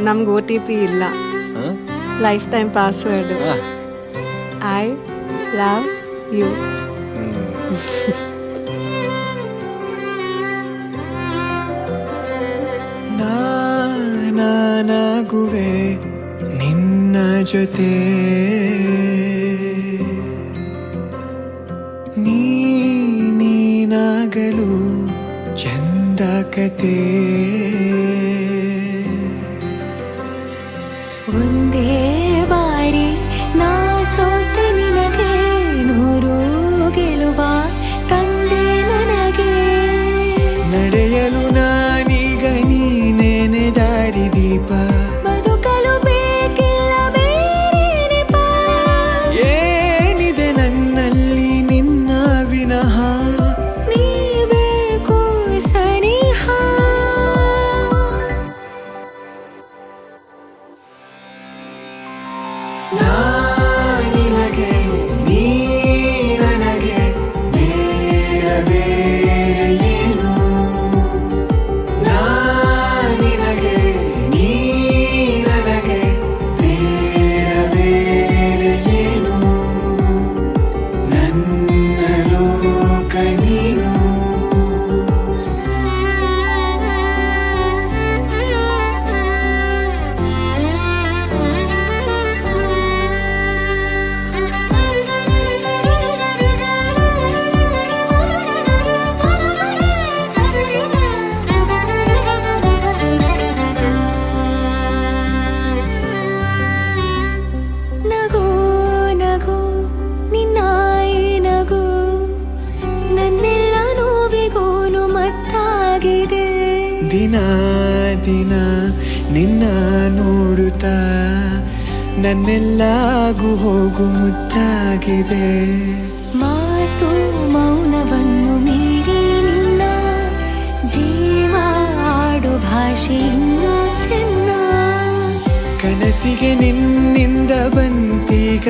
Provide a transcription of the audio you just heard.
ನಮ್ಗೆ OTP ಇಲ್ಲ, life time password. I love you. ನಾನಾಗುವೆ ನಿನ್ನ ಜೊತೆ, ನೀನಾಗಲು ಚಂದ ಕತೆ. ಒಂದೇ ಬಾರಿ ನಾ ಸೋತ ನಿನಗೆ ನೂರು ಗೆಲುವ ತಂದೆ ನನಗೆ. ನಡೆಯಲು ನಾನೀಗ ನೀನೇನೆ ದಾರಿ ದೀಪ, ಬದುಕಲು ಬೇಕಿಲ್ಲ ಬೇರೆ ನೆಪ. ಏನಿದೆ ನನ್ನಲ್ಲಿ ನಿನ್ನ ವಿನಃ, ನೀ ಬೇಕು ಸನಿಹ. ನಿನಗೆ ನೀ ನನಗೆ ಬೇಡ ಬೇರೆ ಏನು. ನಿನಗೆ ನೀ ನನಗೆ ಬೇಡ ಬೇರೆ ಏನು. ನನ್ನ ಲೋಕ ನೀನು. ನಗು ನಗು ನಿನ್ನಾಯಿ ನಗು, ನನ್ನೆಲ್ಲ ನೋವಿಗೋನು ಮತ್ತಾಗಿದೆ. ದಿನ ದಿನ ನಿನ್ನ ನೋಡುತ್ತಾ ನನ್ನೆಲ್ಲಾಗು ಹೋಗು ಮುತ್ತಾಗಿದೆ. ಮಾತು ಮೌನವನ್ನು ಮೀರಿ ನಿನ್ನ ಜೀವ ಆಡೋ ಭಾಷೆ ಇನ್ನೂ ಚೆನ್ನ. ಕನಸಿಗೆ ನಿನ್ನಿಂದ ಬಂತೀಗ